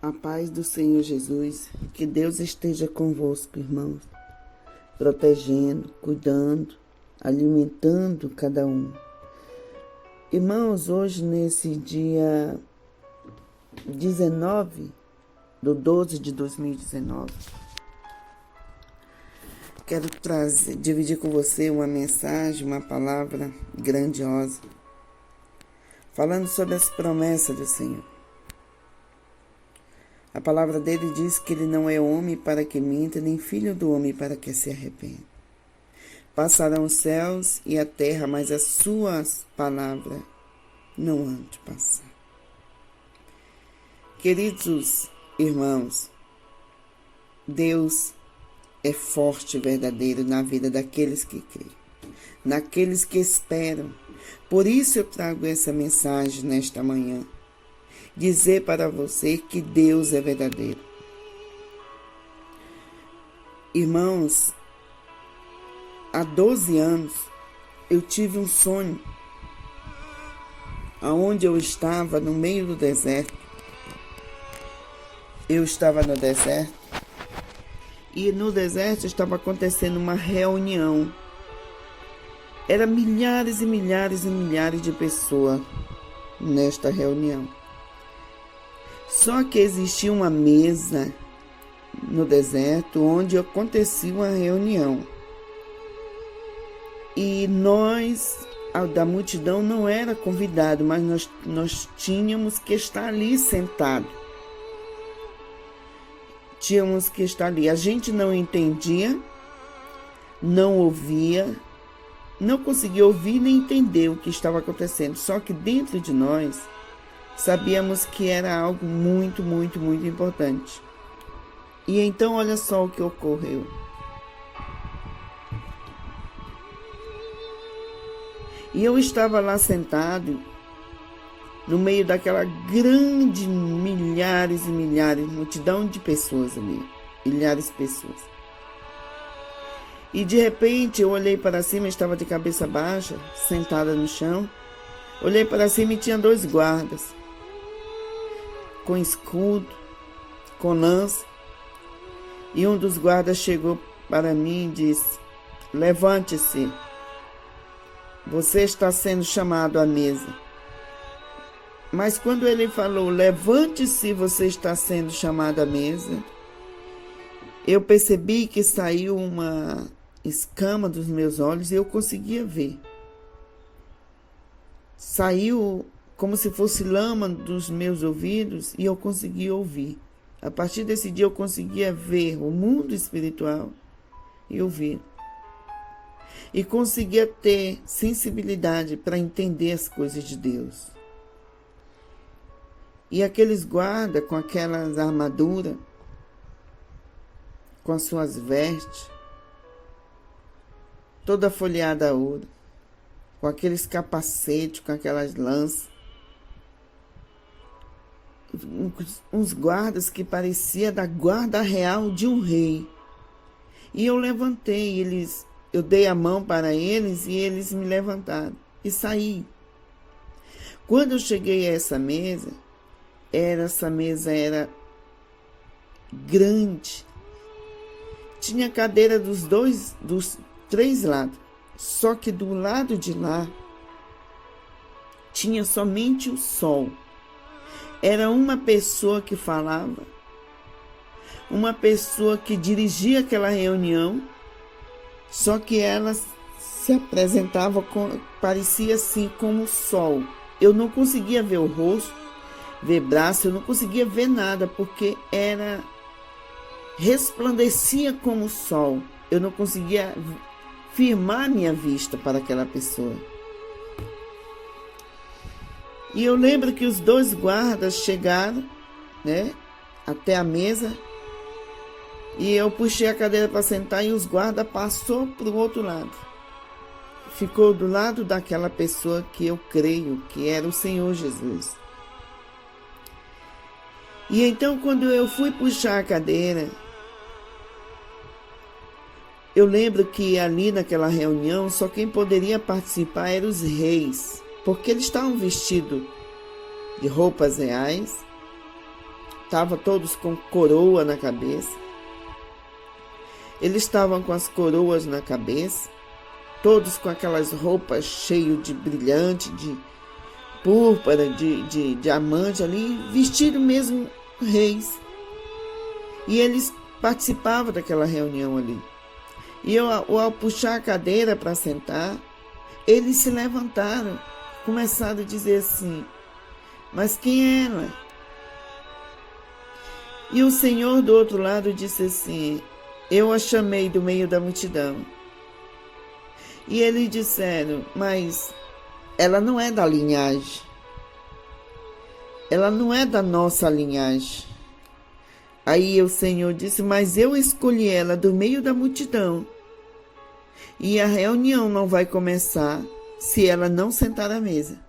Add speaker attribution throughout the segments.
Speaker 1: A paz do Senhor Jesus, que Deus esteja convosco, irmãos, protegendo, cuidando, alimentando cada um. Irmãos, hoje nesse dia 19/12 de 2019, quero dividir com você uma mensagem, uma palavra grandiosa, falando sobre as promessas do Senhor. A palavra dele diz que ele não é homem para que minta, nem filho do homem para que se arrependa. Passarão os céus e a terra, mas as suas palavras não hão de passar. Queridos irmãos, Deus é forte e verdadeiro na vida daqueles que creem, naqueles que esperam. Por isso eu trago essa mensagem nesta manhã. Dizer para você que Deus é verdadeiro. Irmãos, há 12 anos eu tive um sonho aonde eu estava no meio do deserto. Eu estava no deserto e no deserto estava acontecendo uma reunião. Eram milhares e milhares e milhares de pessoas nesta reunião. Só que existia uma mesa no deserto onde acontecia uma reunião. E nós, da multidão, não era convidado, mas nós tínhamos que estar ali sentado. Tínhamos que estar ali. A gente não entendia, não ouvia, não conseguia ouvir nem entender o que estava acontecendo. Só que dentro de nós, sabíamos que era algo muito, muito, muito importante. E então olha só o que ocorreu. E eu estava lá sentado, no meio daquela grande, milhares e milhares, multidão de pessoas ali, milhares de pessoas. E de repente eu olhei para cima, estava de cabeça baixa, sentada no chão. Olhei para cima e tinha 2 guardas, com escudo, com lança. E um dos guardas chegou para mim e disse: levante-se, você está sendo chamado à mesa. Mas quando ele falou, levante-se, você está sendo chamado à mesa, eu percebi que saiu uma escama dos meus olhos e eu conseguia ver. Saiu como se fosse lama dos meus ouvidos e eu conseguia ouvir. A partir desse dia eu conseguia ver o mundo espiritual e ouvir. E conseguia ter sensibilidade para entender as coisas de Deus. E aqueles guardas com aquelas armaduras, com as suas vestes, toda folheada a ouro, com aqueles capacetes, com aquelas lanças, uns guardas que parecia da guarda real de um rei. E eu levantei, eu dei a mão para eles e eles me levantaram e saí. Quando eu cheguei a essa mesa era grande. Tinha cadeira dos 3 lados. Só que do lado de lá tinha somente o sol. Era uma pessoa que falava, uma pessoa que dirigia aquela reunião, só que ela se apresentava, parecia assim como o sol. Eu não conseguia ver o rosto, ver braço, eu não conseguia ver nada, porque resplandecia como o sol. Eu não conseguia firmar minha vista para aquela pessoa. E eu lembro que os 2 guardas chegaram, até a mesa, e eu puxei a cadeira para sentar e os guardas passou para o outro lado. Ficou do lado daquela pessoa que eu creio que era o Senhor Jesus. E então quando eu fui puxar a cadeira, eu lembro que ali naquela reunião só quem poderia participar eram os reis, porque eles estavam vestidos de roupas reais, estavam todos com coroa na cabeça. Eles estavam com as coroas na cabeça, todos com aquelas roupas cheias de brilhante, de púrpura, de diamante ali, vestido mesmo reis. E eles participavam daquela reunião ali. E eu, ao puxar a cadeira para sentar, eles se levantaram, começaram a dizer assim: mas quem é ela? E o Senhor do outro lado disse assim: eu a chamei do meio da multidão. E eles disseram: mas ela não é da linhagem. Ela não é da nossa linhagem. Aí o Senhor disse: mas eu escolhi ela do meio da multidão. E a reunião não vai começar se ela não sentar à mesa.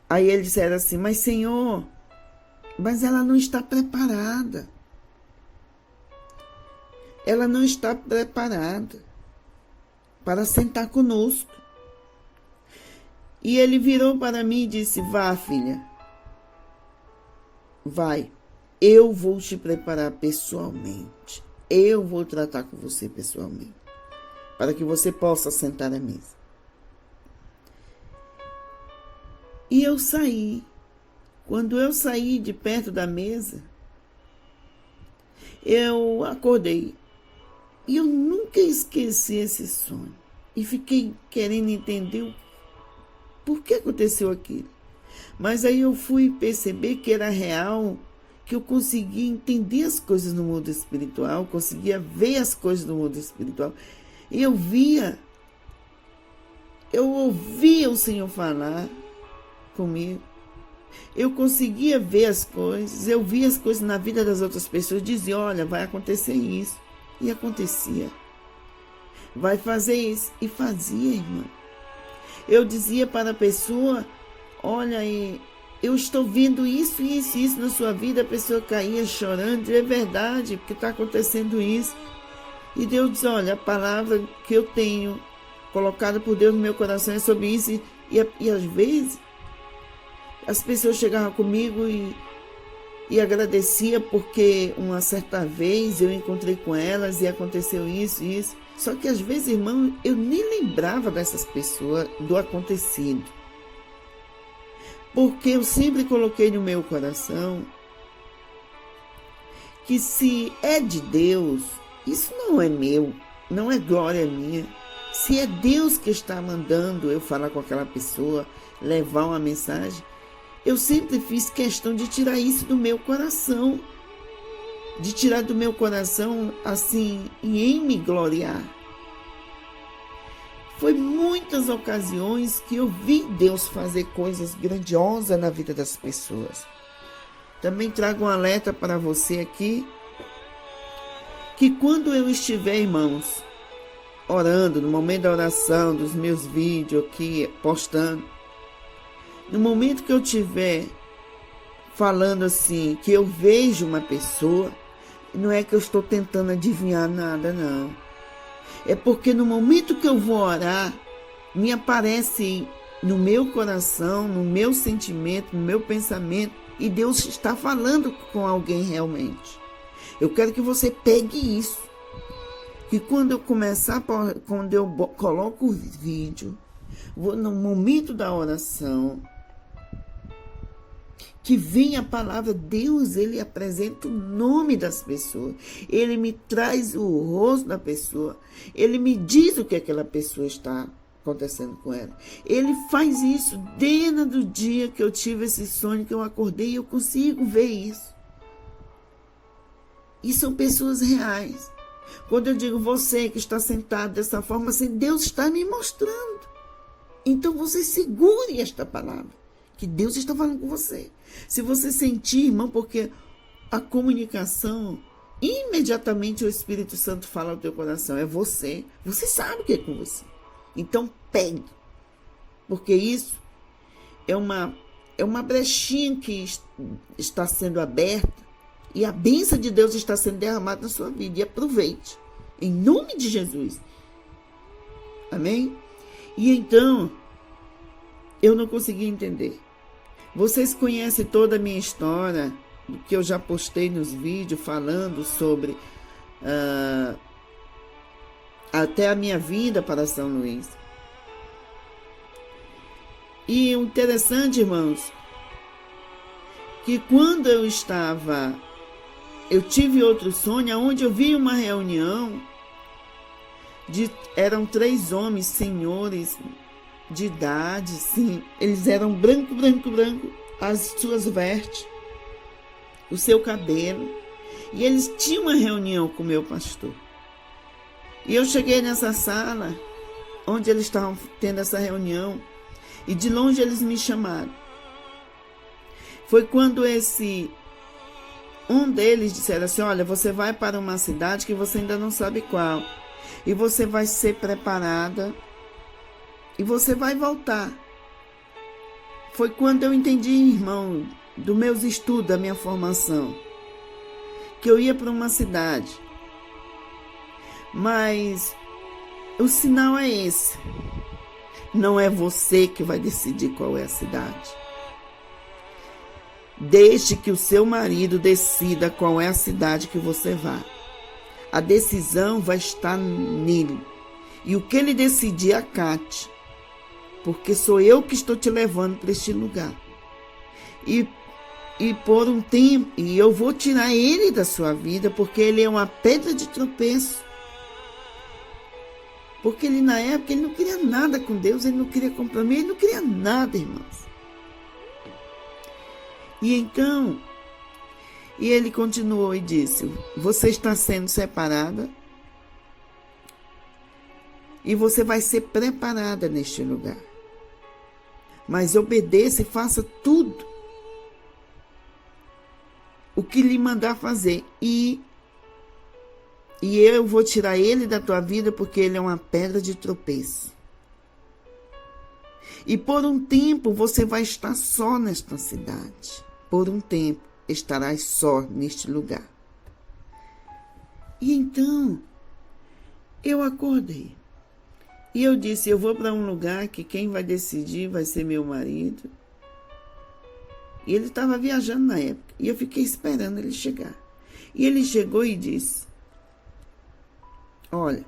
Speaker 1: Aí eles disseram assim: mas Senhor, mas ela não está preparada. Ela não está preparada para sentar conosco. E ele virou para mim e disse: vá, filha, vai. Eu vou te preparar pessoalmente. Eu vou tratar com você pessoalmente, para que você possa sentar à mesa. E eu saí. Quando eu saí de perto da mesa, eu acordei. E eu nunca esqueci esse sonho. E fiquei querendo entender por que aconteceu aquilo. Mas aí eu fui perceber que era real, que eu conseguia entender as coisas no mundo espiritual, conseguia ver as coisas no mundo espiritual. E eu ouvia o Senhor falar comigo. Eu conseguia ver as coisas, eu via as coisas na vida das outras pessoas, dizia: olha, vai acontecer isso. E acontecia. Vai fazer isso. E fazia, irmã. Eu dizia para a pessoa: olha aí, eu estou vendo isso, isso, isso na sua vida. A pessoa caía chorando. É verdade, porque está acontecendo isso. E Deus diz: olha, a palavra que eu tenho colocada por Deus no meu coração é sobre isso. E às vezes as pessoas chegavam comigo e agradecia porque uma certa vez eu encontrei com elas e aconteceu isso e isso. Só que às vezes, irmão, eu nem lembrava dessas pessoas, do acontecido. Porque eu sempre coloquei no meu coração que se é de Deus, isso não é meu, não é glória minha. Se é Deus que está mandando eu falar com aquela pessoa, levar uma mensagem, eu sempre fiz questão de tirar isso do meu coração. De tirar do meu coração, assim, e em me gloriar. Foi muitas ocasiões que eu vi Deus fazer coisas grandiosas na vida das pessoas. Também trago um alerta para você aqui, que quando eu estiver, irmãos, orando, no momento da oração, dos meus vídeos aqui, postando, no momento que eu estiver falando assim, que eu vejo uma pessoa, não é que eu estou tentando adivinhar nada, não. É porque no momento que eu vou orar, me aparece no meu coração, no meu sentimento, no meu pensamento, e Deus está falando com alguém realmente. Eu quero que você pegue isso. Que quando eu começar, quando eu coloco o vídeo, vou no momento da oração, que vem a palavra, Deus, ele apresenta o nome das pessoas. Ele me traz o rosto da pessoa. Ele me diz o que aquela pessoa está acontecendo com ela. Ele faz isso desde o dia que eu tive esse sonho, que eu acordei, e eu consigo ver isso. E são pessoas reais. Quando eu digo você que está sentado dessa forma, assim, Deus está me mostrando. Então você segure esta palavra, que Deus está falando com você. Se você sentir, irmão, porque a comunicação, imediatamente o Espírito Santo fala ao teu coração, é você. Você sabe que é com você. Então pegue, porque isso é uma brechinha que está sendo aberta e a bênção de Deus está sendo derramada na sua vida. E aproveite, em nome de Jesus. Amém? E então, eu não consegui entender. Vocês conhecem toda a minha história, que eu já postei nos vídeos falando sobre até a minha vinda para São Luís. E o interessante, irmãos, que quando eu tive outro sonho, onde eu vi uma reunião, eram 3 homens, senhores de idade, sim, eles eram branco, as suas vestes, o seu cabelo, e eles tinham uma reunião com o meu pastor. E eu cheguei nessa sala, onde eles estavam tendo essa reunião, e de longe eles me chamaram. Foi quando um deles disseram assim: olha, você vai para uma cidade que você ainda não sabe qual, e você vai ser preparada, e você vai voltar. Foi quando eu entendi, irmão, dos meus estudos, da minha formação, que eu ia para uma cidade. Mas o sinal é esse. Não é você que vai decidir qual é a cidade. Deixe que o seu marido decida qual é a cidade que você vai. A decisão vai estar nele. E o que ele decidir, acate. Porque sou eu que estou te levando para este lugar. E por um tempo, e eu vou tirar ele da sua vida, porque ele é uma pedra de tropeço. Porque ele, na época, ele não queria nada com Deus, ele não queria compromisso, ele não queria nada, irmãos. E então, ele continuou e disse: você está sendo separada e você vai ser preparada neste lugar. Mas obedeça e faça tudo o que lhe mandar fazer. E eu vou tirar ele da tua vida, porque ele é uma pedra de tropeço. E por um tempo você vai estar só nesta cidade. Por um tempo estarás só neste lugar. E então eu acordei. E eu disse: eu vou para um lugar que quem vai decidir vai ser meu marido. E ele estava viajando na época. E eu fiquei esperando ele chegar. E ele chegou e disse: olha,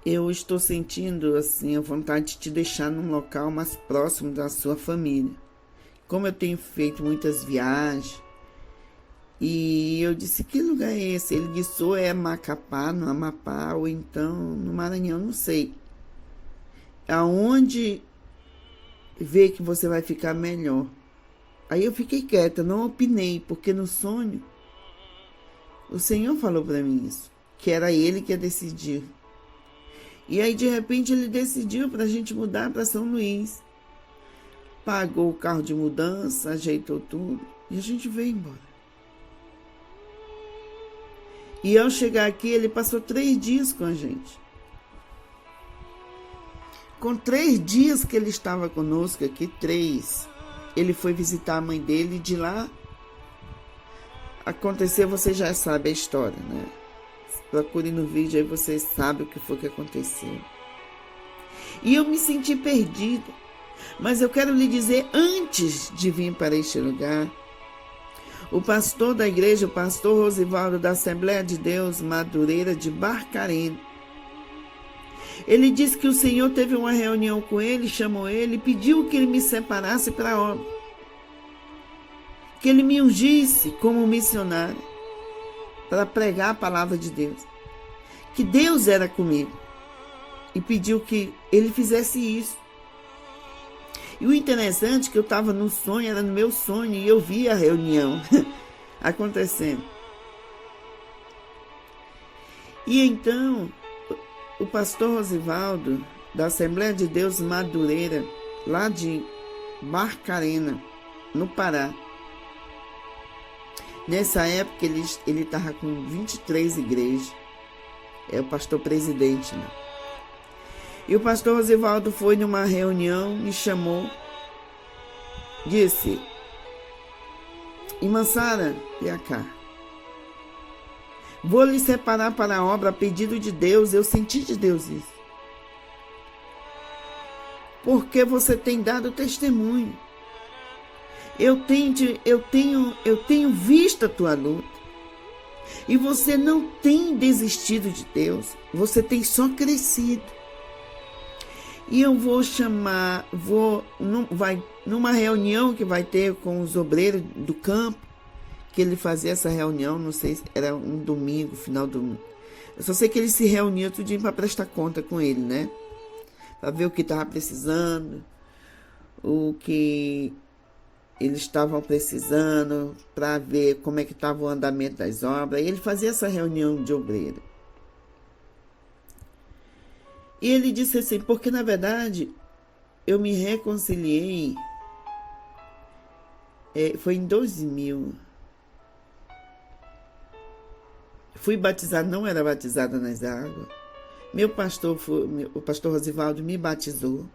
Speaker 1: eu estou sentindo assim a vontade de te deixar num local mais próximo da sua família. Como eu tenho feito muitas viagens. E eu disse: que lugar é esse? Ele disse: ou é Macapá, no Amapá, ou então no Maranhão, não sei. Aonde vê que você vai ficar melhor. Aí eu fiquei quieta, não opinei, porque no sonho o Senhor falou para mim isso, que era ele que ia decidir. E aí de repente ele decidiu para a gente mudar para São Luís. Pagou o carro de mudança, ajeitou tudo e a gente veio embora. E ao chegar aqui, ele passou 3 dias com a gente. Com 3 dias que ele estava conosco aqui, 3, ele foi visitar a mãe dele e de lá aconteceu, você já sabe a história, né? Procure no vídeo aí, você sabe o que foi que aconteceu. E eu me senti perdida. Mas eu quero lhe dizer, antes de vir para este lugar, o pastor da igreja, o pastor Rosivaldo da Assembleia de Deus Madureira de Barcarena, ele disse que o Senhor teve uma reunião com ele, chamou ele e pediu que ele me separasse para a obra. Que ele me ungisse como missionário para pregar a palavra de Deus. Que Deus era comigo e pediu que ele fizesse isso. E o interessante é que eu estava no sonho, era no meu sonho, e eu vi a reunião acontecendo. E então, o pastor Rosivaldo, da Assembleia de Deus Madureira, lá de Barcarena, no Pará, nessa época ele estava com 23 igrejas, é o pastor presidente, né? E o pastor Rosivaldo foi numa reunião, me chamou, disse: irmã Sara, vem cá. Vou lhe separar para a obra a pedido de Deus. Eu senti de Deus isso. porque você tem dado testemunho. Eu tenho visto a tua luta. E você não tem desistido de Deus, você tem só crescido. E eu vou chamar, numa reunião que vai ter com os obreiros do campo, que ele fazia essa reunião, não sei se era um domingo, final do... Eu só sei que ele se reunia todo dia para prestar conta com ele, né? Para ver o que estava precisando, o que eles estavam precisando, para ver como é que estava o andamento das obras. E ele fazia essa reunião de obreiro. E ele disse assim, porque na verdade eu me reconciliei, foi em 2000. Fui batizado, não era batizada nas águas. O pastor Rosivaldo me batizou.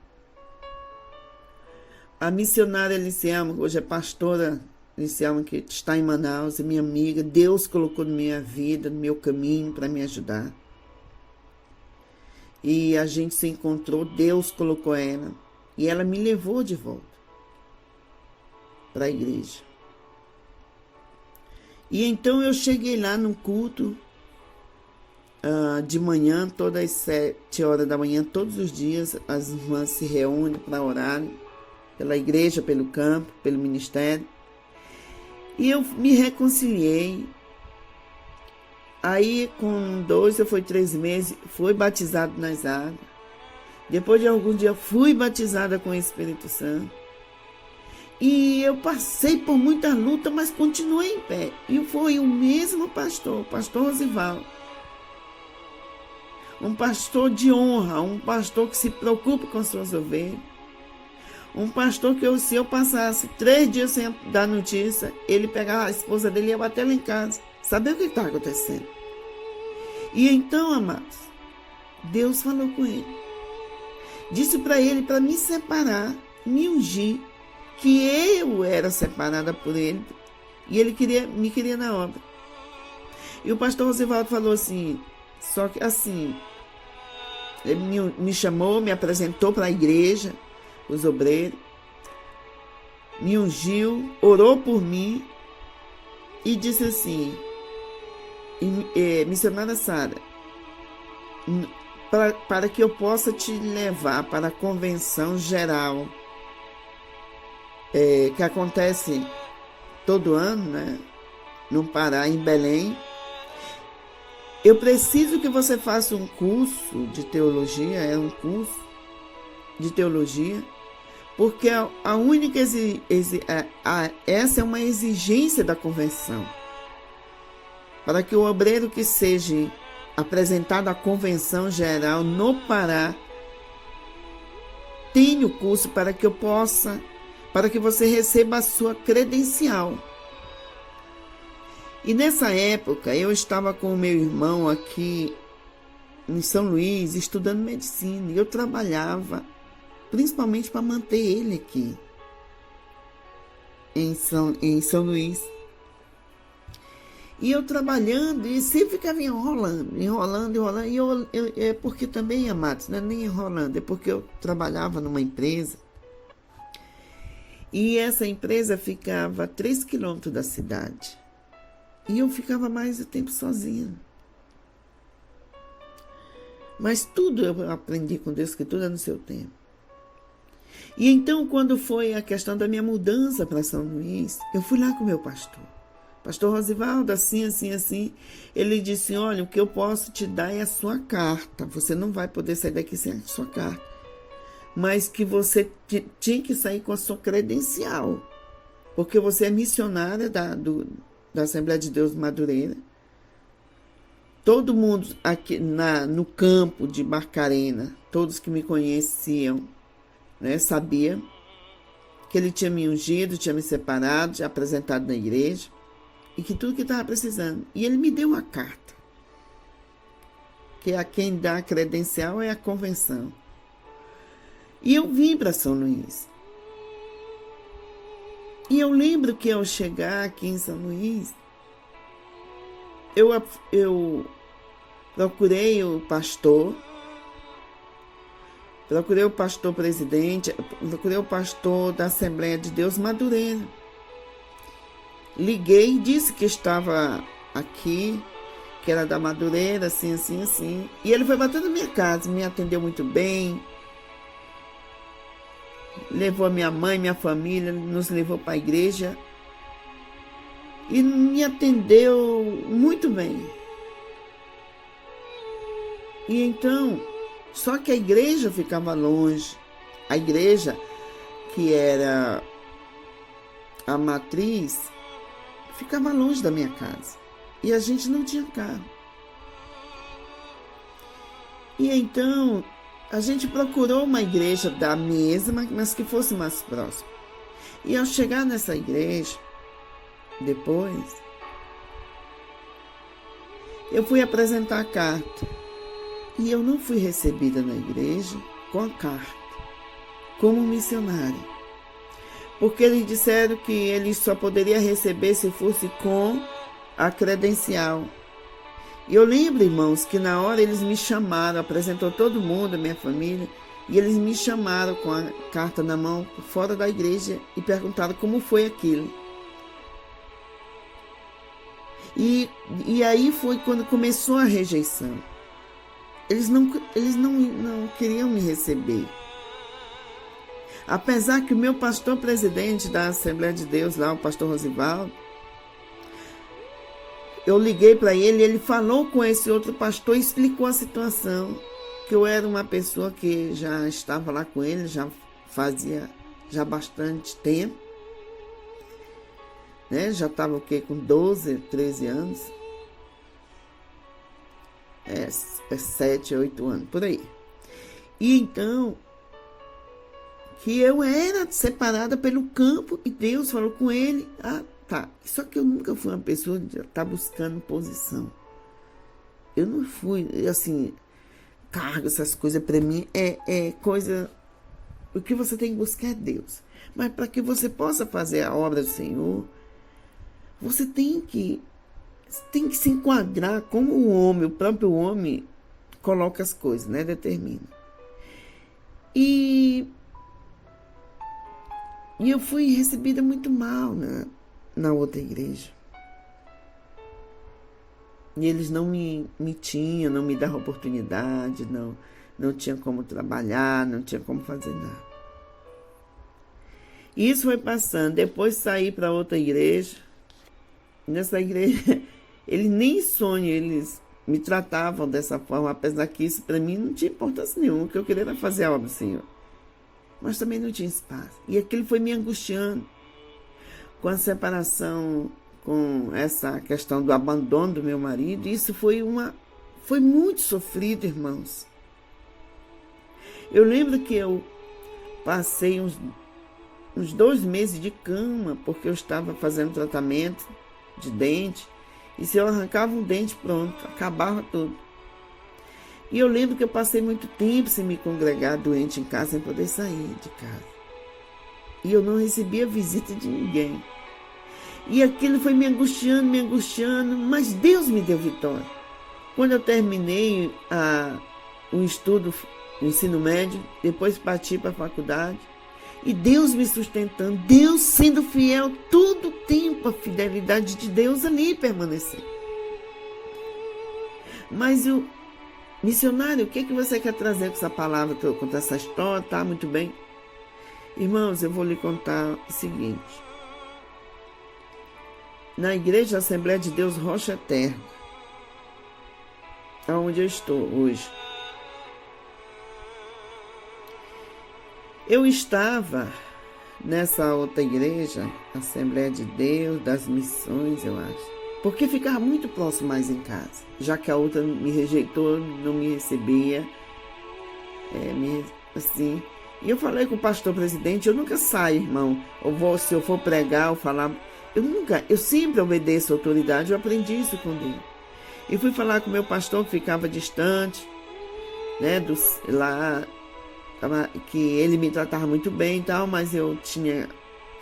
Speaker 1: A missionária Liciama, hoje é pastora Liciama, que está em Manaus, é minha amiga. Deus colocou na minha vida, no meu caminho, para me ajudar. E a gente se encontrou, Deus colocou ela. E ela me levou de volta para a igreja. E então eu cheguei lá no culto de manhã, todas as 7 horas da manhã, todos os dias, as irmãs se reúnem para orar pela igreja, pelo campo, pelo ministério. E eu me reconciliei. Aí, com 2 ou 3 meses, fui batizado nas águas. Depois de alguns dias, fui batizada com o Espírito Santo. E eu passei por muita luta, mas continuei em pé. E foi o mesmo pastor, o pastor Rosivaldo. Um pastor de honra, um pastor que se preocupa com suas ovelhas. Um pastor que se eu passasse 3 dias sem dar notícia, ele pegava a esposa dele e ia bater lá em casa. Saber o que está acontecendo. E então, amados, Deus falou com ele. Disse para ele para me separar, me ungir, que eu era separada por ele. E ele me queria na obra. E o pastor Rosivaldo falou assim, só que assim, ele me chamou, me apresentou para a igreja, os obreiros, me ungiu, orou por mim e disse assim, missionária Sara, para que eu possa te levar para a convenção geral, que acontece todo ano, né, no Pará, em Belém. Eu preciso que você faça um curso de teologia, de teologia, porque a única essa é uma exigência da convenção. Para que o obreiro que seja apresentado à convenção geral no Pará tenha o curso para que você receba a sua credencial. E nessa época eu estava com o meu irmão aqui em São Luís estudando medicina e eu trabalhava principalmente para manter ele aqui em São Luís. E eu trabalhando e sempre ficava enrolando. E é porque também, amados, não é nem enrolando, é porque eu trabalhava numa empresa. E essa empresa ficava a 3 quilômetros da cidade. E eu ficava mais o tempo sozinha. Mas tudo eu aprendi com Deus, que tudo é no seu tempo. E então, quando foi a questão da minha mudança para São Luís, eu fui lá com o meu pastor. Pastor Rosivaldo, assim. Ele disse, olha, o que eu posso te dar é a sua carta. Você não vai poder sair daqui sem a sua carta. Mas que você tinha que sair com a sua credencial. Porque você é missionária da Assembleia de Deus Madureira. Todo mundo aqui no campo de Barcarena, todos que me conheciam, né, sabia que ele tinha me ungido, tinha me separado, tinha apresentado na igreja, e que tudo que estava precisando. E ele me deu uma carta, que a quem dá a credencial é a convenção. E eu vim para São Luís. E eu lembro que ao chegar aqui em São Luís, eu procurei o pastor procurei o pastor presidente, procurei o pastor da Assembleia de Deus Madureira. Liguei, disse que estava aqui, que era da Madureira, assim, assim, assim. E ele foi bater na minha casa, me atendeu muito bem. Levou a minha mãe, minha família, nos levou para a igreja. E me atendeu muito bem. E então, só que a igreja ficava longe. A igreja, que era a matriz, ficava longe da minha casa. E a gente não tinha carro. E então, a gente procurou uma igreja da mesma, mas que fosse mais próxima. E ao chegar nessa igreja, depois, eu fui apresentar a carta. E eu não fui recebida na igreja com a carta, como missionária. Porque eles disseram que eles só poderia receber se fosse com a credencial. E eu lembro, irmãos, que na hora eles me chamaram, apresentou todo mundo, a minha família, e eles me chamaram com a carta na mão, fora da igreja, e perguntaram como foi aquilo. E aí foi quando começou a rejeição. Eles não queriam me receber. Apesar que o meu pastor presidente da Assembleia de Deus, lá, o pastor Rosivaldo, eu liguei para ele, ele falou com esse outro pastor e explicou a situação, que eu era uma pessoa que já estava lá com ele, já fazia bastante tempo, né? Já estava com 12, 13 anos, 7, 8 anos, por aí. E então, que eu era separada pelo campo e Deus falou com ele, tá. Só que eu nunca fui uma pessoa de estar buscando posição. Eu não fui, assim, cargo, essas coisas para mim é coisa. O que você tem que buscar é Deus. Mas para que você possa fazer a obra do Senhor, você tem que se enquadrar como o homem, o próprio homem coloca as coisas, né? Determina. E eu fui recebida muito mal na outra igreja. E eles não me tinham, não me davam oportunidade, não tinha como trabalhar, não tinha como fazer nada. E isso foi passando. Depois saí para outra igreja. Nessa igreja, eles nem sonham, eles me tratavam dessa forma, apesar que isso para mim não tinha importância nenhuma, o que eu queria era fazer a obra do Senhor. Mas também não tinha espaço. E aquilo foi me angustiando. Com a separação, com essa questão do abandono do meu marido, isso foi muito sofrido, irmãos. Eu lembro que eu passei uns 2 meses de cama, porque eu estava fazendo tratamento de dente, e se eu arrancava um dente, pronto, acabava tudo. E eu lembro que eu passei muito tempo sem me congregar doente em casa, sem poder sair de casa. E eu não recebia visita de ninguém. E aquilo foi me angustiando, mas Deus me deu vitória. Quando eu terminei o estudo, o ensino médio, depois parti para a faculdade, e Deus me sustentando, Deus sendo fiel, todo o tempo a fidelidade de Deus ali permaneceu. Mas o missionário, o que você quer trazer com essa palavra, que eu contar essa história? Tá, muito bem. Irmãos, eu vou lhe contar o seguinte. Na igreja Assembleia de Deus Rocha Eterna, onde eu estou hoje, eu estava nessa outra igreja, Assembleia de Deus, das Missões, eu acho, porque ficava muito próximo mais em casa, já que a outra me rejeitou, não me recebia, assim. E eu falei com o pastor presidente, eu nunca saio, irmão, se eu for pregar ou falar, eu sempre obedeço a autoridade, eu aprendi isso com Deus. E fui falar com o meu pastor, que ficava distante, né, lá, que ele me tratava muito bem e tal, mas eu tinha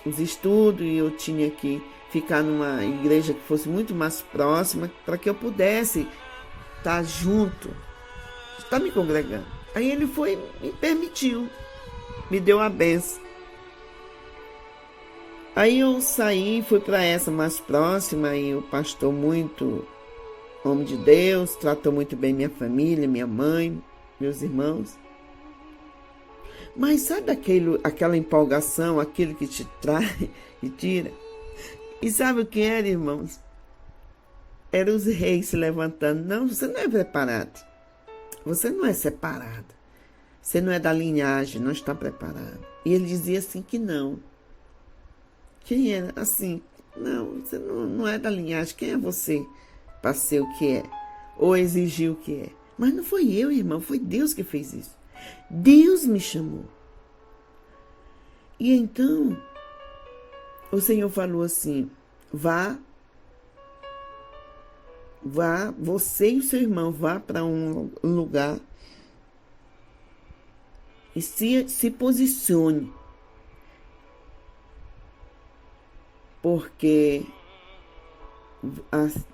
Speaker 1: os estudos e eu tinha que ficar numa igreja que fosse muito mais próxima para que eu pudesse estar junto, estar me congregando. Aí ele foi, me permitiu, me deu a benção. Aí eu saí, fui para essa mais próxima e o pastor muito homem de Deus, tratou muito bem minha família, minha mãe, meus irmãos. Mas sabe aquela empolgação, aquilo que te trai e tira? E sabe o que era, irmãos? Eram os reis se levantando. Não, você não é preparado. Você não é separado. Você não é da linhagem, não está preparado. E ele dizia assim que não. Quem era? Assim, não, você não é da linhagem. Quem é você para ser o que é? Ou exigir o que é? Mas não foi eu, irmão, foi Deus que fez isso. Deus me chamou. E então, o Senhor falou assim, vá, você e o seu irmão, vá para um lugar e se posicione. Porque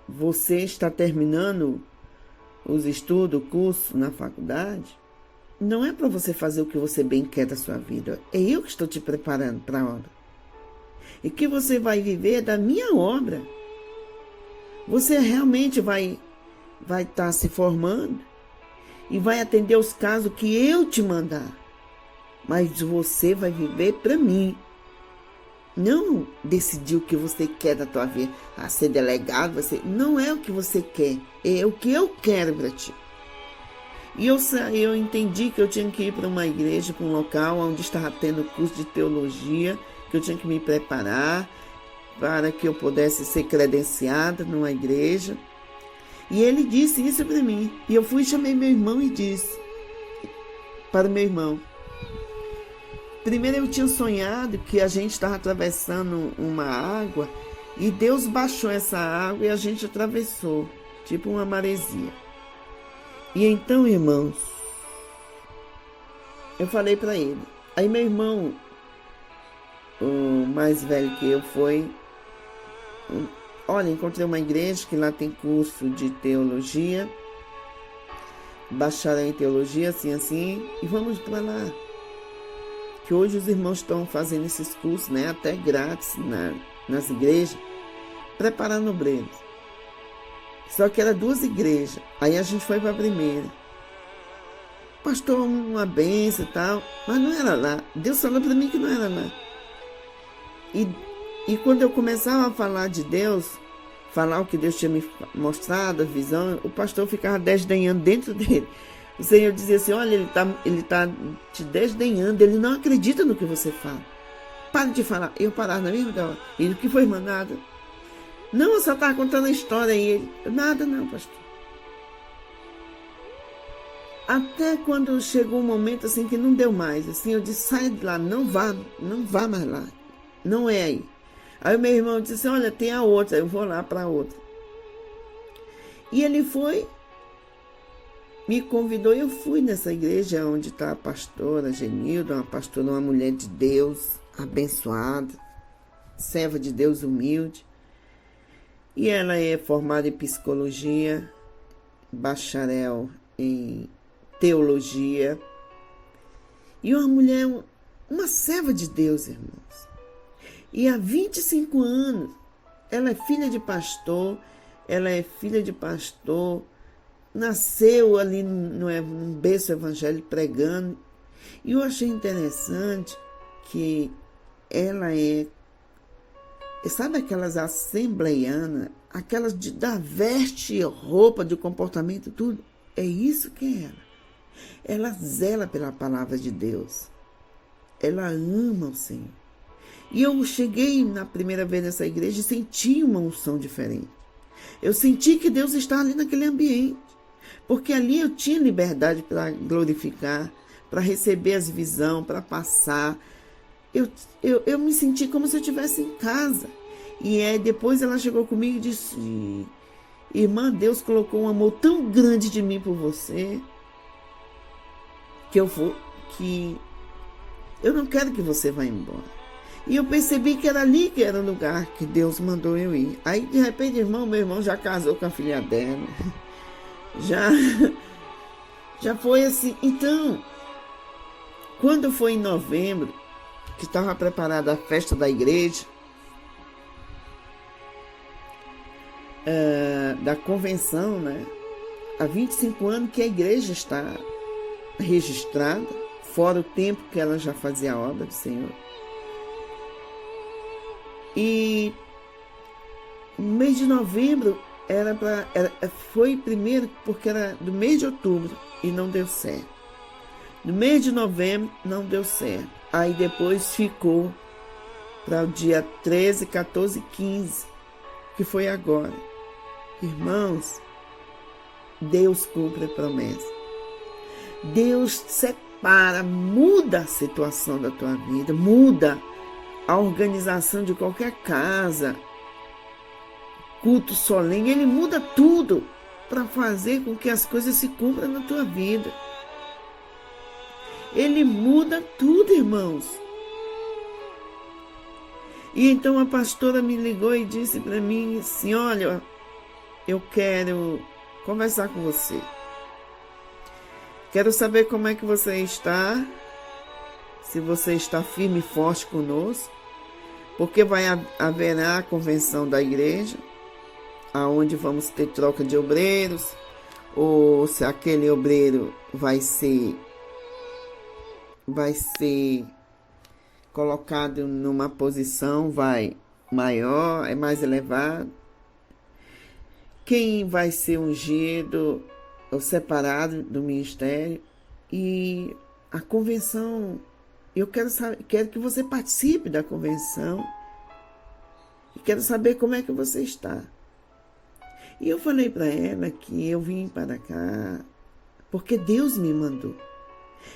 Speaker 1: você está terminando os estudos, o curso na faculdade, não é para você fazer o que você bem quer da sua vida. É eu que estou te preparando para a obra. E que você vai viver da minha obra. Você realmente vai estar se formando e vai atender os casos que eu te mandar. Mas você vai viver para mim. Não decidir o que você quer da tua vida. Ser delegado, não é o que você quer. É o que eu quero para ti. E eu entendi que eu tinha que ir para uma igreja, para um local onde estava tendo curso de teologia, que eu tinha que me preparar para que eu pudesse ser credenciada numa igreja. E ele disse isso para mim. E eu fui e chamei meu irmão e disse para o meu irmão. Primeiro eu tinha sonhado que a gente estava atravessando uma água e Deus baixou essa água e a gente atravessou, tipo uma maresia. E então, irmãos, eu falei para ele. Aí meu irmão, o mais velho que eu, foi... Olha, encontrei uma igreja que lá tem curso de teologia, bacharel em teologia, assim, e vamos para lá. Que hoje os irmãos estão fazendo esses cursos, né, até grátis nas igrejas, preparando obreiros. Só que era 2 igrejas. Aí a gente foi para a primeira. Pastor, uma benção e tal. Mas não era lá. Deus falou para mim que não era lá. E quando eu começava a falar de Deus, falar o que Deus tinha me mostrado, a visão, o pastor ficava desdenhando dentro dele. O Senhor dizia assim, olha, ele tá te desdenhando, ele não acredita no que você fala. Para de falar. Eu parava na mesma hora. E o que foi mandado? Não, eu só estava contando a história aí. Ele, nada não, pastor. Até quando chegou um momento assim que não deu mais. Assim, eu disse, sai de lá, não vá mais lá. Não é aí. Aí o meu irmão disse assim, olha, tem a outra, eu vou lá para a outra. E ele foi, me convidou e eu fui nessa igreja onde está a pastora Genilda, uma pastora, uma mulher de Deus, abençoada, serva de Deus humilde. E ela é formada em psicologia, bacharel em teologia. E uma mulher, uma serva de Deus, irmãos. E há 25 anos, ela é filha de pastor, nasceu ali num berço evangélico pregando. E eu achei interessante que ela sabe aquelas assembleianas, aquelas de dar veste, roupa, de comportamento, tudo? É isso que é ela. Ela zela pela palavra de Deus. Ela ama o Senhor. E eu cheguei na primeira vez nessa igreja e senti uma unção diferente. Eu senti que Deus está ali naquele ambiente. Porque ali eu tinha liberdade para glorificar, para receber as visões, para passar. Eu me senti como se eu estivesse em casa. E depois ela chegou comigo e disse, irmã, Deus colocou um amor tão grande de mim por você, que eu não quero que você vá embora. E eu percebi que era ali que era o lugar que Deus mandou eu ir. Aí, de repente, meu irmão já casou com a filha dela. Já foi assim. Então, quando foi em novembro, que estava preparada a festa da igreja, da convenção, né? Há 25 anos que a igreja está registrada, fora o tempo que ela já fazia a obra do Senhor. E no mês de novembro foi primeiro porque era do mês de outubro e não deu certo. No mês de novembro não deu certo. Aí depois ficou para o dia 13, 14 e 15, que foi agora. Irmãos, Deus cumpre a promessa. Deus separa, muda a situação da tua vida, muda a organização de qualquer casa, culto solene, Ele muda tudo para fazer com que as coisas se cumpram na tua vida. Ele muda tudo, irmãos. E então a pastora me ligou e disse para mim assim: olha, eu quero conversar com você. Quero saber como é que você está, se você está firme e forte conosco, porque haverá a convenção da igreja, aonde vamos ter troca de obreiros, ou se aquele obreiro vai ser colocado numa posição maior, mais elevado. Quem vai ser ungido ou separado do ministério. E a convenção, eu quero que você participe da convenção. E quero saber como é que você está. E eu falei para ela que eu vim para cá porque Deus me mandou.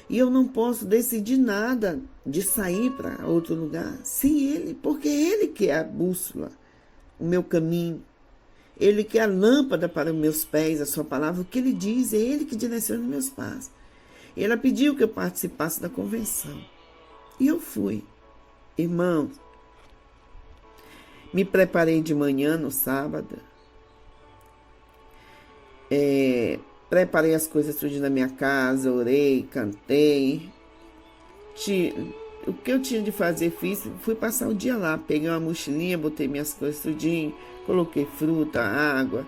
Speaker 1: E eu não posso decidir nada de sair para outro lugar sem Ele, porque Ele que é a bússola, o meu caminho. Ele que é a lâmpada para os meus pés, a sua palavra, o que Ele diz, é Ele que direciona os meus passos. E ela pediu que eu participasse da convenção. E eu fui. Irmãos, me preparei de manhã no sábado. Preparei as coisas tudo na minha casa, orei, cantei. O que eu tinha de fazer, fiz. Fui passar o dia lá. Peguei uma mochilinha, botei minhas coisas tudinho, coloquei fruta, água,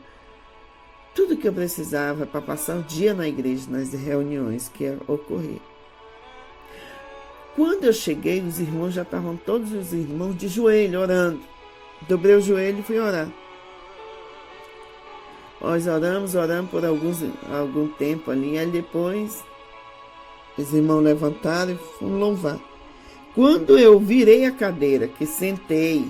Speaker 1: tudo que eu precisava para passar o dia na igreja, nas reuniões que ia ocorrer. Quando eu cheguei, os irmãos já estavam, todos os irmãos de joelho, orando. Dobrei o joelho e fui orar. Nós oramos por algum tempo ali, aí depois os irmãos levantaram e foram louvar. Quando eu virei a cadeira, que sentei,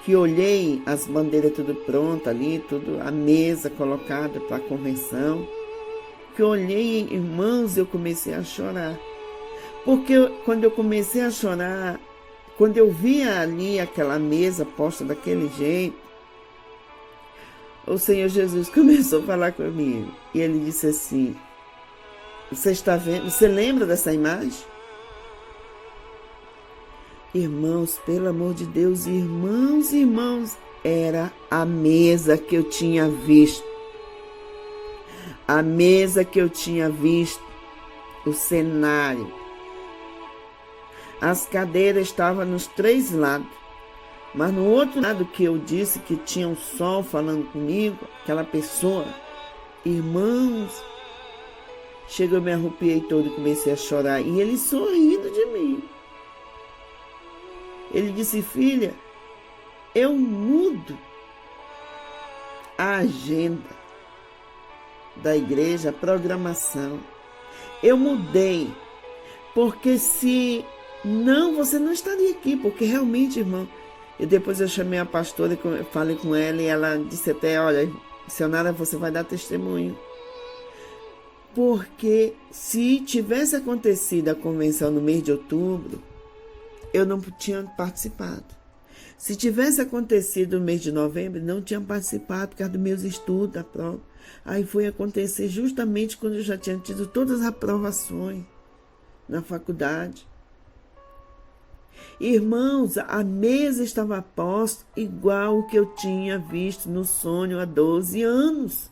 Speaker 1: que olhei as bandeiras tudo pronto ali, tudo, a mesa colocada para a convenção, que eu olhei, irmãos, eu comecei a chorar. Porque quando eu comecei a chorar, quando eu via ali aquela mesa posta daquele jeito, o Senhor Jesus começou a falar comigo. E Ele disse assim: você está vendo? Você lembra dessa imagem? Irmãos, pelo amor de Deus, irmãos, era a mesa que eu tinha visto. A mesa que eu tinha visto, o cenário. As cadeiras estavam nos 3 lados. Mas no outro lado que eu disse que tinha um sol falando comigo, aquela pessoa, irmãos, chegou, eu me arrupiei todo e comecei a chorar. E ele sorrindo de mim. Ele disse: filha, eu mudo a agenda da igreja, a programação. Eu mudei, porque se não, você não estaria aqui, porque realmente, irmão. E depois eu chamei a pastora e falei com ela e ela disse até: olha, missionária, você vai dar testemunho. Porque se tivesse acontecido a convenção no mês de outubro, eu não tinha participado. Se tivesse acontecido no mês de novembro, não tinha participado por causa dos meus estudos, da prova. Aí foi acontecer justamente quando eu já tinha tido todas as aprovações na faculdade. Irmãos, a mesa estava posta igual o que eu tinha visto no sonho há 12 anos.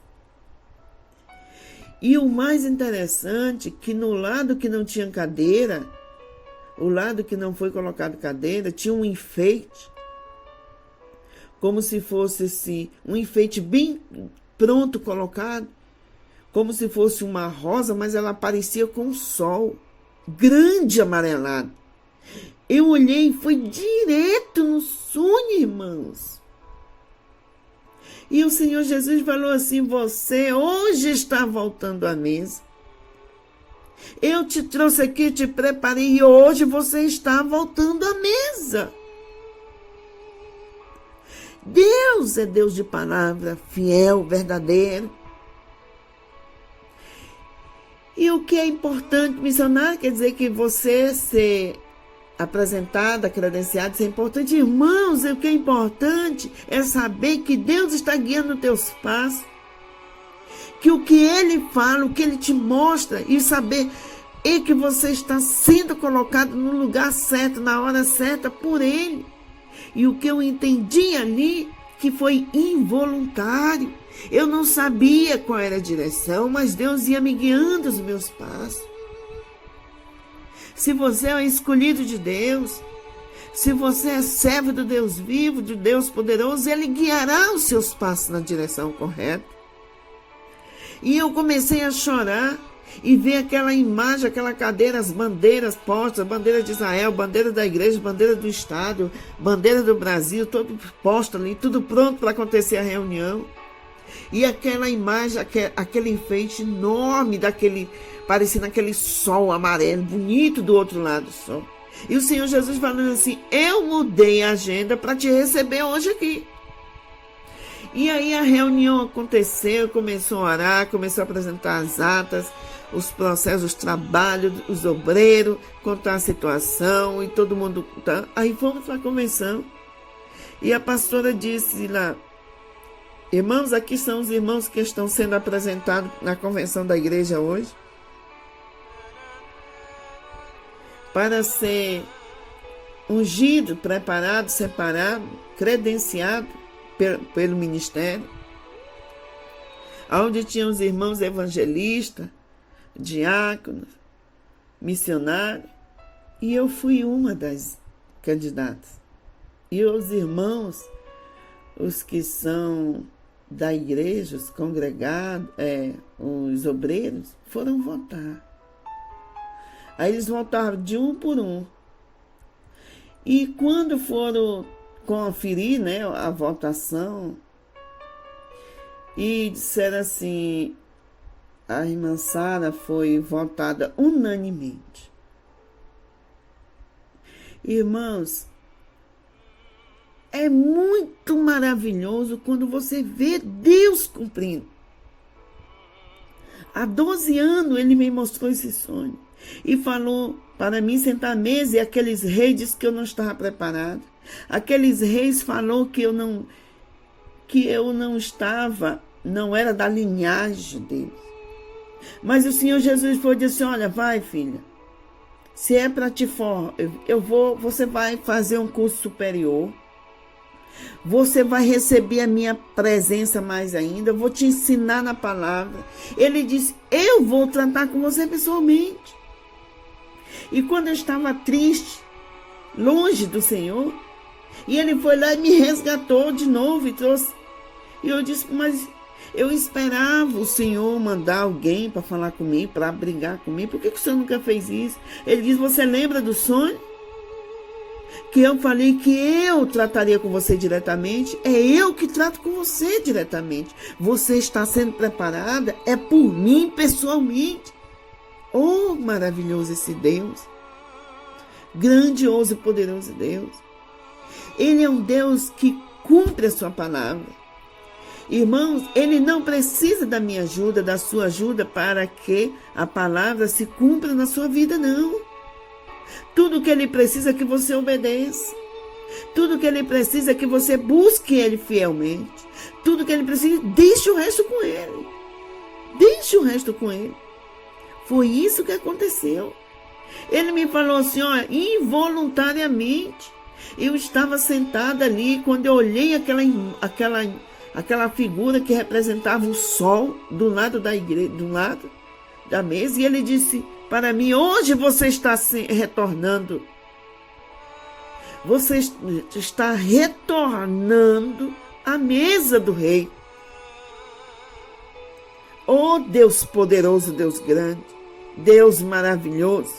Speaker 1: E o mais interessante é que no lado que não tinha cadeira, o lado que não foi colocado cadeira, tinha um enfeite, como se fosse assim, um enfeite bem pronto colocado, como se fosse uma rosa, mas ela parecia com o sol, grande amarelado. Eu olhei e foi direto no sonho, irmãos. E o Senhor Jesus falou assim: você hoje está voltando à mesa. Eu te trouxe aqui, te preparei e hoje você está voltando à mesa. Deus é Deus de palavra, fiel, verdadeiro. E o que é importante, missionário, quer dizer que você ser apresentada, credenciada, isso é importante. Irmãos, o que é importante é saber que Deus está guiando os teus passos, que o que Ele fala, o que Ele te mostra, e saber que você está sendo colocado no lugar certo, na hora certa, por Ele. E o que eu entendi ali, que foi involuntário. Eu não sabia qual era a direção, mas Deus ia me guiando os meus passos. Se você é escolhido de Deus, se você é servo do Deus vivo, de Deus poderoso, Ele guiará os seus passos na direção correta. E eu comecei a chorar e ver aquela imagem, aquela cadeira, as bandeiras postas, bandeira de Israel, bandeira da igreja, bandeira do Estado, bandeira do Brasil, tudo posto ali, tudo pronto para acontecer a reunião. E aquela imagem, aquele enfeite enorme, parecendo aquele sol amarelo, bonito do outro lado do sol. E o Senhor Jesus falando assim: eu mudei a agenda para te receber hoje aqui. E aí a reunião aconteceu, começou a orar, começou a apresentar as atas, os processos, os trabalhos, os obreiros, contar a situação e todo mundo. Tá? Aí fomos para a convenção e a pastora disse lá: irmãos, aqui são os irmãos que estão sendo apresentados na convenção da igreja hoje, para ser ungido, preparado, separado, credenciado pelo ministério, onde tinham os irmãos evangelistas, diáconos, missionários, e eu fui uma das candidatas. E os irmãos, os que são da igreja, os congregados, os obreiros, foram votar. Aí eles votaram de um por um. E quando foram conferir, né, a votação, e disseram assim: a irmã Sara foi votada unanimemente. Irmãos, é muito maravilhoso quando você vê Deus cumprindo. Há 12 anos ele me mostrou esse sonho e falou para mim sentar à mesa, e aqueles reis disse que eu não estava preparado. Aqueles reis falou que eu não estava, não era da linhagem deles. Mas o Senhor Jesus foi e disse: olha, vai, filha, se é para te for, você vai fazer um curso superior, você vai receber a minha presença mais ainda, eu vou te ensinar na palavra. Ele disse: eu vou tratar com você pessoalmente. E quando eu estava triste, longe do Senhor, e ele foi lá e me resgatou de novo e trouxe. E eu disse: mas eu esperava o Senhor mandar alguém para falar comigo, para brigar comigo. Por que o Senhor nunca fez isso? Ele disse: você lembra do sonho? Que eu falei que eu trataria com você diretamente. É eu que trato com você diretamente. Você está sendo preparada, é por mim pessoalmente. Oh, maravilhoso esse Deus. Grandioso e poderoso Deus. Ele é um Deus que cumpre a sua palavra. Irmãos, Ele não precisa da minha ajuda, da sua ajuda, para que a palavra se cumpra na sua vida, não. Tudo que Ele precisa é que você obedeça. Tudo que Ele precisa é que você busque Ele fielmente. Tudo que Ele precisa, deixe o resto com Ele. Deixe o resto com Ele. Foi isso que aconteceu. Ele me falou assim, ó, involuntariamente. Eu estava sentada ali, quando eu olhei aquela aquela figura que representava o sol do lado da igreja, do lado da mesa, e ele disse para mim: hoje você está retornando. Você está retornando à mesa do rei. Oh, Deus poderoso, Deus grande, Deus maravilhoso,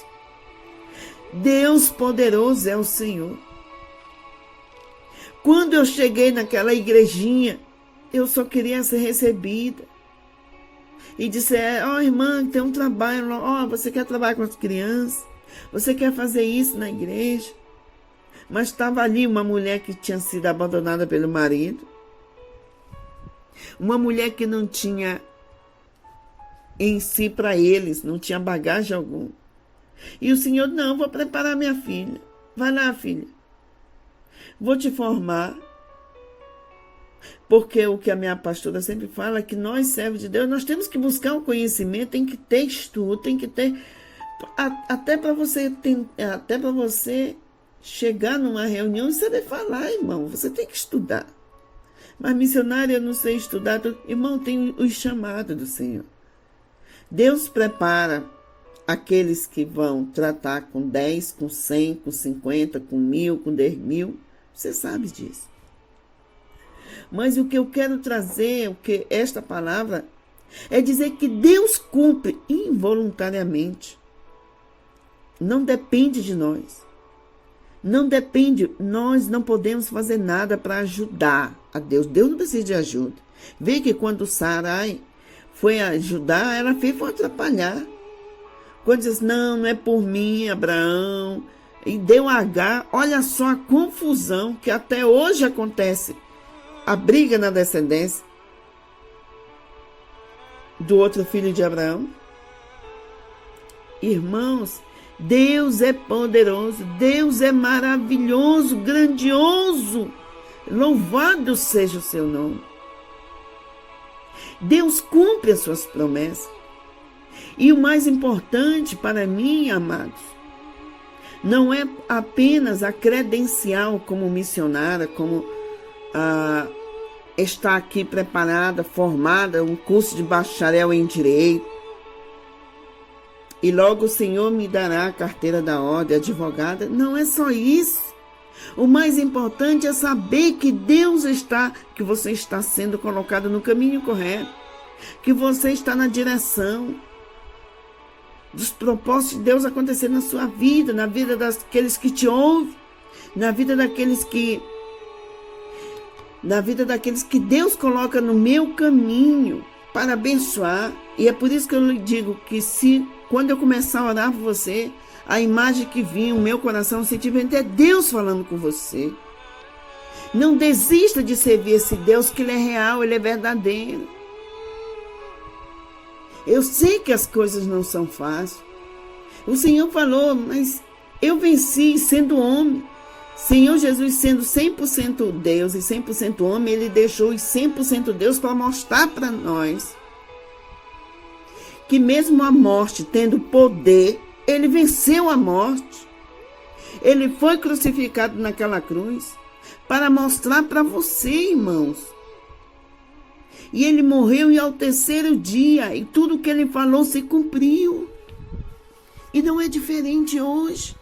Speaker 1: Deus poderoso é o Senhor. Quando eu cheguei naquela igrejinha, eu só queria ser recebida. E disse: ó, irmã, tem um trabalho, ó, você quer trabalhar com as crianças? Você quer fazer isso na igreja? Mas estava ali uma mulher que tinha sido abandonada pelo marido. Uma mulher que não tinha em si para eles, não tinha bagagem alguma. E o Senhor: não, vou preparar minha filha. Vai lá, filha. Vou te formar. Porque o que a minha pastora sempre fala é que nós, servos de Deus, nós temos que buscar o conhecimento, tem que ter estudo, tem que ter... Até para você chegar numa reunião e saber falar, irmão. Você tem que estudar. Mas missionária, eu não sei estudar. Irmão, tem os chamados do Senhor. Deus prepara aqueles que vão tratar com 10, com 100, com 50, com 1000, com 10.000. Você sabe disso. Mas o que eu quero trazer, o que esta palavra, é dizer que Deus cumpre involuntariamente. Não depende de nós. Não depende, nós não podemos fazer nada para ajudar a Deus. Deus não precisa de ajuda. Vê que quando Sarai foi ajudar, ela fez para atrapalhar. Quando diz: não é por mim, Abraão, e deu H, olha só a confusão que até hoje acontece. A briga na descendência do outro filho de Abraão. Irmãos, Deus é poderoso, Deus é maravilhoso, grandioso. Louvado seja o seu nome. Deus cumpre as suas promessas. E o mais importante para mim, amados, não é apenas a credencial como missionária, como estar aqui preparada, formada, um curso de bacharel em Direito. E logo o Senhor me dará a carteira da ordem, advogada. Não é só isso. O mais importante é saber que Deus que você está sendo colocado no caminho correto, que você está na direção dos propósitos de Deus acontecer na sua vida, na vida daqueles que te ouvem, na vida daqueles que Deus coloca no meu caminho para abençoar. E é por isso que eu lhe digo que quando eu começar a orar por você, a imagem que vinha, o meu coração, o sentimento é Deus falando com você. Não desista de servir esse Deus, que Ele é real, Ele é verdadeiro. Eu sei que as coisas não são fáceis. O Senhor falou, mas eu venci sendo homem. Senhor Jesus, sendo 100% Deus e 100% homem, Ele deixou os 100% Deus para mostrar para nós que mesmo a morte tendo poder, Ele venceu a morte. Ele foi crucificado naquela cruz para mostrar para você, irmãos. E Ele morreu e ao terceiro dia, e tudo que Ele falou se cumpriu. E não é diferente hoje.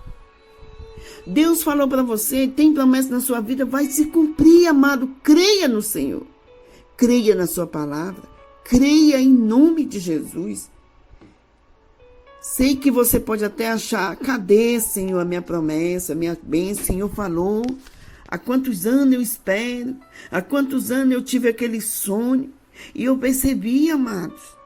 Speaker 1: Deus falou para você, tem promessa na sua vida, vai se cumprir, amado. Creia no Senhor. Creia na sua palavra. Creia em nome de Jesus. Sei que você pode até achar, cadê, Senhor, a minha promessa, a minha bênção? O Senhor falou. Há quantos anos eu espero? Há quantos anos eu tive aquele sonho? E eu percebi, amados.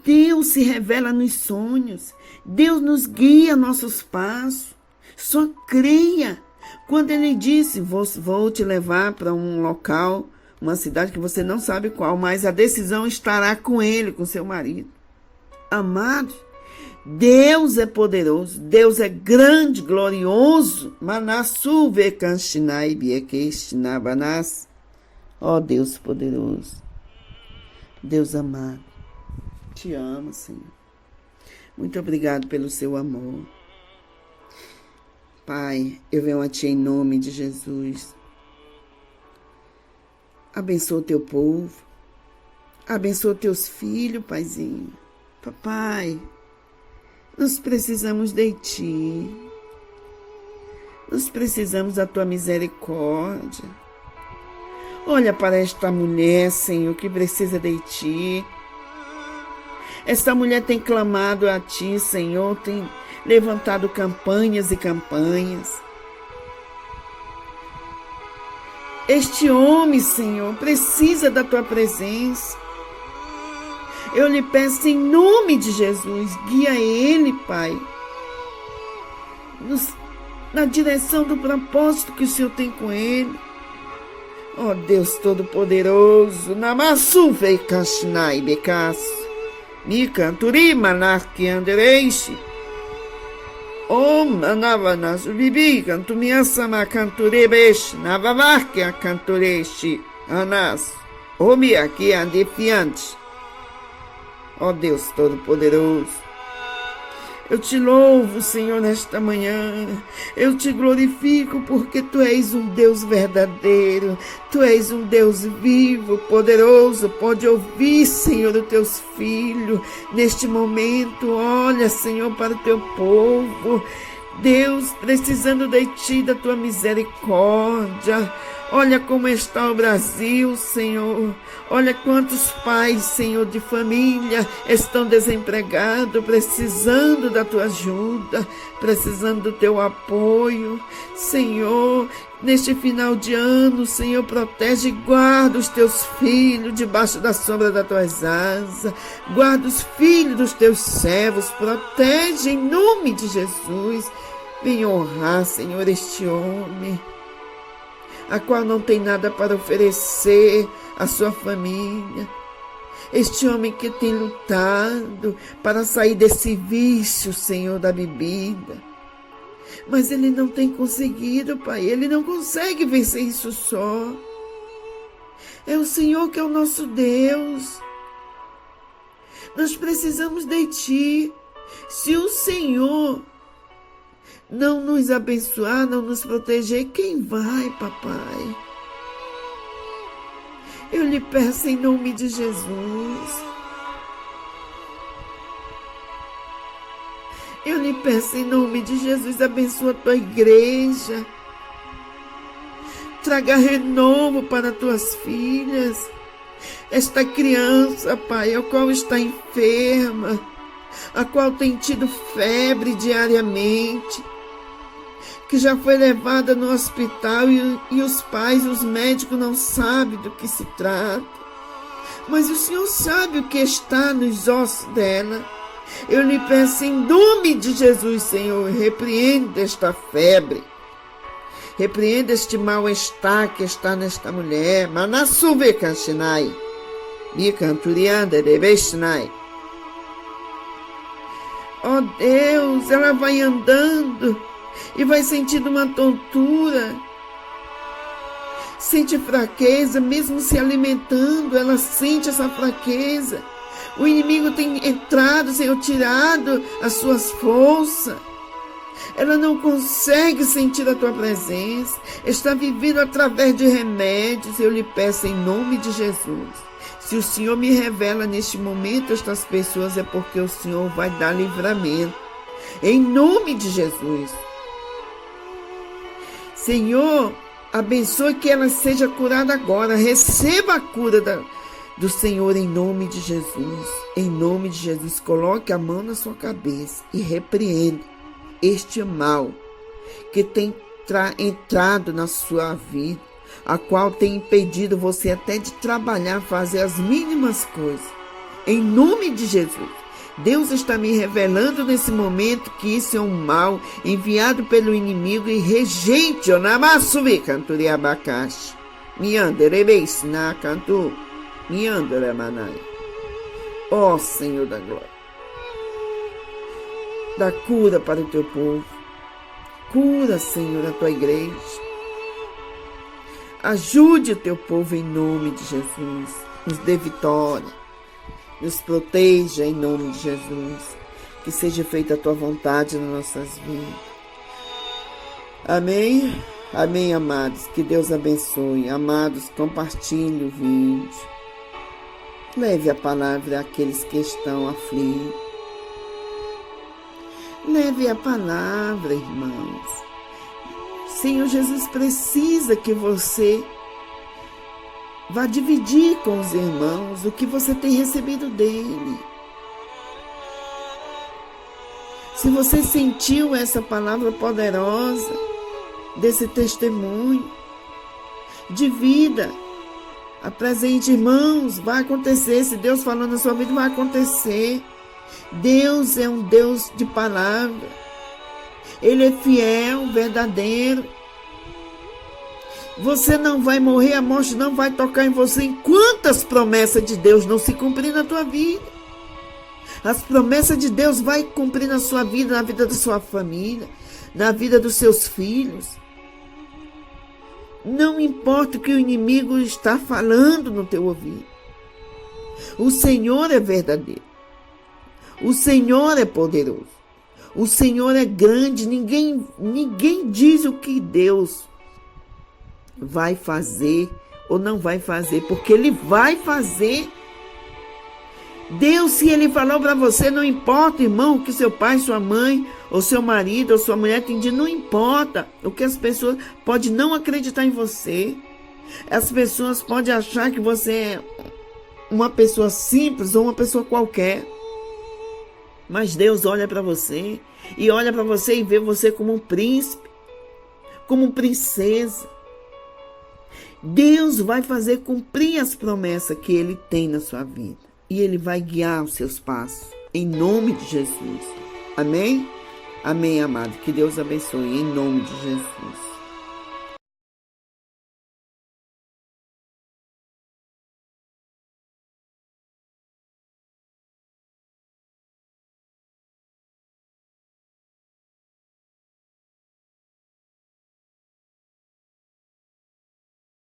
Speaker 1: Deus se revela nos sonhos. Deus nos guia nossos passos. Só creia. Quando Ele disse, vou te levar para um local, uma cidade que você não sabe qual, mas a decisão estará com ele, com seu marido. Amados, Deus é poderoso, Deus é grande, glorioso. Manassu vekanshinai biekestinabanas. Ó Deus poderoso, Deus amado, te amo, Senhor. Muito obrigado pelo seu amor. Pai, eu venho a Ti em nome de Jesus. Abençoa o teu povo. Abençoa teus filhos, Paizinho. Papai, nós precisamos de Ti. Nós precisamos da Tua misericórdia. Olha para esta mulher, Senhor, que precisa de Ti. Esta mulher tem clamado a Ti, Senhor, tem levantado campanhas e campanhas. Este homem, Senhor, precisa da Tua presença. Eu lhe peço em nome de Jesus, guia ele, Pai, na direção do propósito que o Senhor tem com ele. Ó Deus Todo-Poderoso, Namassu Veikashnai Bekas, Mikanturi Manarki Andereishi, Om Anavanas Bibi, Cantumiasama Canturebesh, Navavarki Cantureshi, Anas, Omi aqui Andefiante. Ó Deus Todo-Poderoso, eu te louvo, Senhor, nesta manhã. Eu te glorifico porque Tu és um Deus verdadeiro. Tu és um Deus vivo, poderoso. Pode ouvir, Senhor, os Teus filhos neste momento. Olha, Senhor, para o Teu povo. Deus, precisando de Ti, da Tua misericórdia. Olha como está o Brasil, Senhor. Olha quantos pais, Senhor, de família estão desempregados, precisando da Tua ajuda, precisando do Teu apoio. Senhor, neste final de ano, Senhor, protege e guarda os Teus filhos debaixo da sombra das Tuas asas. Guarda os filhos dos Teus servos, protege em nome de Jesus. Vem honrar, Senhor, este homem, a qual não tem nada para oferecer à sua família. Este homem que tem lutado para sair desse vício, Senhor, da bebida. Mas ele não tem conseguido, Pai. Ele não consegue vencer isso só. É o Senhor que é o nosso Deus. Nós precisamos de Ti. Se o Senhor não nos abençoar, não nos proteger, quem vai, papai? Eu lhe peço em nome de Jesus. Eu lhe peço em nome de Jesus, abençoa a Tua igreja. Traga renovo para Tuas filhas. Esta criança, Pai, a qual está enferma, a qual tem tido febre diariamente, que já foi levada no hospital e os pais, os médicos não sabem do que se trata. Mas o Senhor sabe o que está nos ossos dela. Eu lhe peço em nome de Jesus, Senhor, repreenda esta febre. Repreenda este mal-estar que está nesta mulher. Manassuve Kanshinai. Mikanturianda Debeshnai. Ó Deus, ela vai andando e vai sentindo uma tontura, sente fraqueza, mesmo se alimentando, ela sente essa fraqueza. O inimigo tem entrado, Senhor, tirado as suas forças. Ela não consegue sentir a Tua presença, está vivendo através de remédios. Eu lhe peço em nome de Jesus, se o Senhor me revela neste momento estas pessoas, é porque o Senhor vai dar livramento, em nome de Jesus. Senhor, abençoe que ela seja curada agora. Receba a cura do Senhor em nome de Jesus. Em nome de Jesus, coloque a mão na sua cabeça e repreenda este mal que tem entrado na sua vida, a qual tem impedido você até de trabalhar, fazer as mínimas coisas. Em nome de Jesus. Deus está me revelando nesse momento que isso é um mal enviado pelo inimigo e rejeite. Onamasubi canturi abacaxi. Mianderebeis na cantu. Mianderemanai. Ó Senhor da glória, dá cura para o Teu povo. Cura, Senhor, a Tua igreja. Ajude o Teu povo em nome de Jesus. Nos dê vitória. Nos proteja em nome de Jesus. Que seja feita a Tua vontade nas nossas vidas. Amém. Amém, amados. Que Deus abençoe. Amados, compartilhe o vídeo. Leve a palavra àqueles que estão aflitos. Leve a palavra, irmãos. Senhor Jesus precisa que você vá dividir com os irmãos o que você tem recebido dele. Se você sentiu essa palavra poderosa, desse testemunho, divida, apresente, irmãos, vai acontecer. Se Deus falou na sua vida, vai acontecer. Deus é um Deus de palavra. Ele é fiel, verdadeiro. Você não vai morrer, a morte não vai tocar em você enquanto as promessas de Deus não se cumprirem na tua vida. As promessas de Deus vai cumprir na sua vida, na vida da sua família, na vida dos seus filhos. Não importa o que o inimigo está falando no teu ouvido. O Senhor é verdadeiro. O Senhor é poderoso. O Senhor é grande. Ninguém diz o que Deus vai fazer ou não vai fazer, porque Ele vai fazer. Deus, se Ele falou para você, não importa, irmão, o que seu pai, sua mãe, ou seu marido, ou sua mulher tem dito, não importa o que as pessoas podem não acreditar em você. As pessoas podem achar que você é uma pessoa simples ou uma pessoa qualquer. Mas Deus olha para você e olha para você e vê você como um príncipe, como uma princesa. Deus vai fazer cumprir as promessas que Ele tem na sua vida. E Ele vai guiar os seus passos. Em nome de Jesus. Amém? Amém, amado. Que Deus abençoe. Em nome de Jesus.